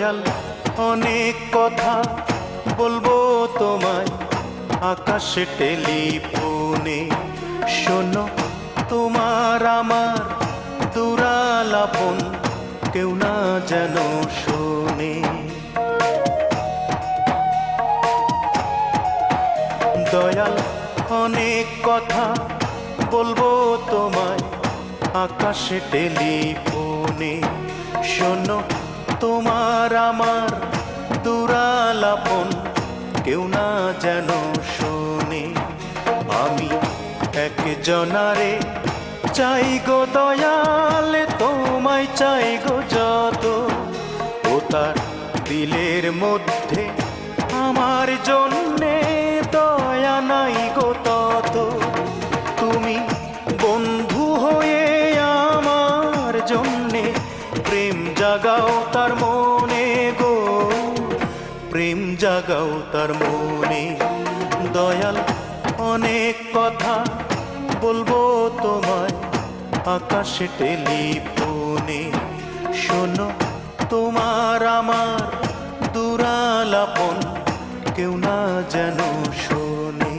দয়াল অনেক কথা বলবো তোমায় আকাশে টেলিফোনে। শোনো তোমার আমার দুরালাপন কেউ না যেন শোনে। দয়াল অনেক কথা বলবো তোমায় আকাশে টেলিফোনে। শোনো তোমার আমার দুরালাপন কেউ না যেন শোনে। আমি একজনারে চাই গো দয়াল, তোমায় চাই গো যত। ও তার দিলের মধ্যে আমার জন্যে দয়া নাই গো তত। তুমি বন্ধু হয়ে আমার জন্যে প্রেম জাগাও তার মনে গো, প্রেম জাগাও তার মনে। দয়াল অনেক কথা বলবো তোমায় আকাশে টেলিফোনে। শোনো তোমার আমার দুরালাপন কেউ না যেন শোনে।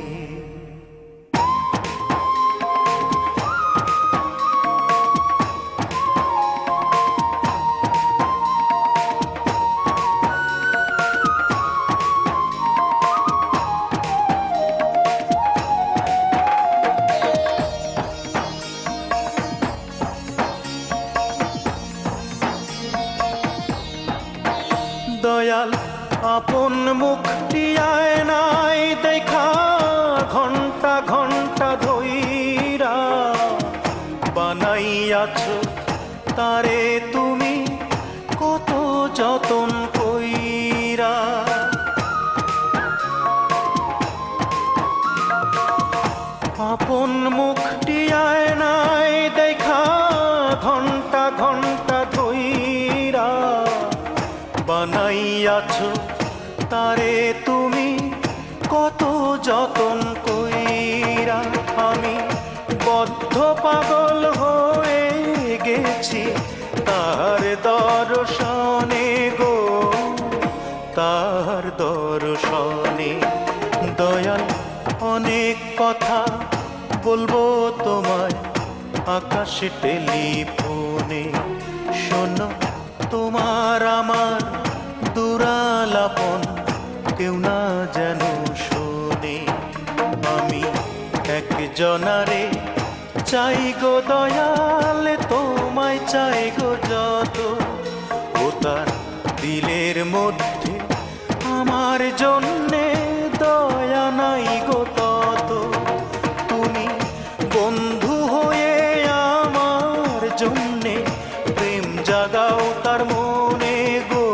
দয়াল আপন মুখটি আয়নায় দেখা ঘন্টা ঘন্টা ধইরা বানাইয়াছ তারে তুমি কত যতন কইরা। আপন মুখটি আয়নায় দেখা ঘন্টা ঘন্টা ধইরা বানাইয়াছ তারে তুমি কত যতন কইরা। আমি বদ্ধ পাগল হয়ে গেছি তার দর্শনে গো, তার দর্শনে। দয়াল অনেক কথা বলবো তোমায় আকাশে টেলিফোনে। শোনো তোমার আমার দুরালাপন কেউ না যেন শোনে। আমি একজনারে চাই গো দয়াল, তোমায় চাই গো যত। ও তার দিলের মধ্যে আমার জন্যে দয়া নাই গো তত। তুমি বন্ধু হয়ে আমার জন্যে প্রেম জাগাও তার মনে গো,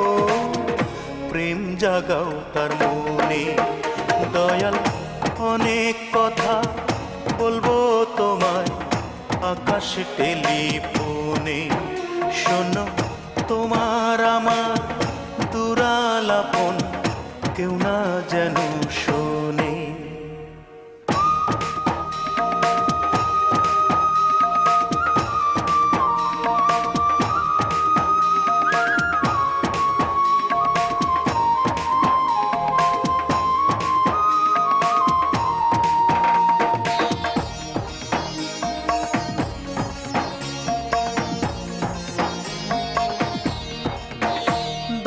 প্রেম জাগাও তার মনে। দয়াল অনেক কথা বলবো তোমায় আকাশে টেলিফোনে। শোনো তোমার আমার দুরালাপন কেউ না যেন শোনে।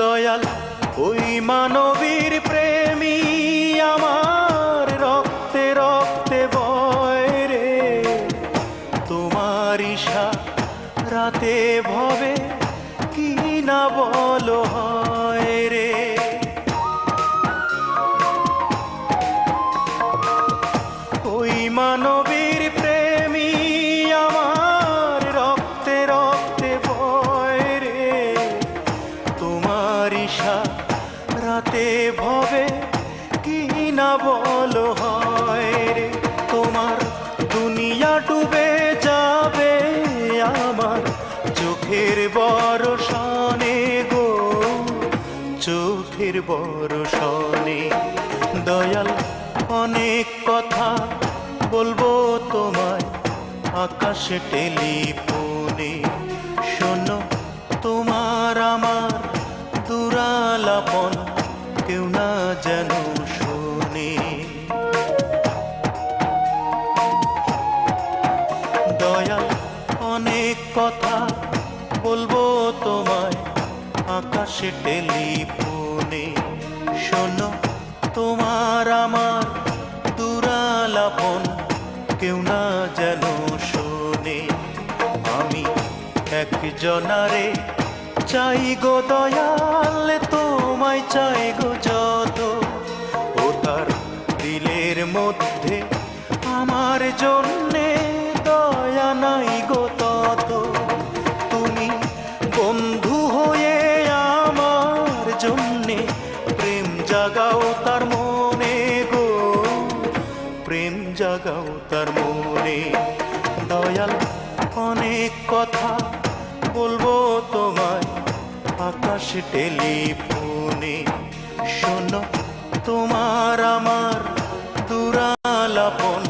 দয়াল ওই মানবীর প্রেমী আমার রক্তে রক্তে বয় রে। তোমার ইশারাতে ভবে কি না বলো হয় রে। ওই মানবীর প্রেমী আমার রক্তে রক্তে বয় রে। তোমার ইশারাতে ভবে কি না বলো হয় রে। তোমার দুনিয়া ডুবে যাবে আমার চোখের বর্ষণে গো, চোখের বর্ষণে। দয়াল অনেক কথা বলবো তোমায় আকাশে টেলিফোনে। শোনো তোমার আমার দুরা কথা বলবো তোমায় আকাশে টেলিফোনে। শোনো, তোমার আমার দুরালাপন কেউ না যেন শোনে। আমি একজনারে চাই গো দয়াল, তোমায় চাই গো যত। ও তার দিলের মধ্যে আমার জন্যে দয়া নাই গো তত। তুমি বন্ধু হয়ে আমার জন্যে প্রেম জাগাও তার মনে গো, প্রেম জাগাও তার মনে। দয়াল, অনেক কথা বলবো তোমায় আকাশে টেলিফোনে। শোনো, তোমার আমার দুরালাপন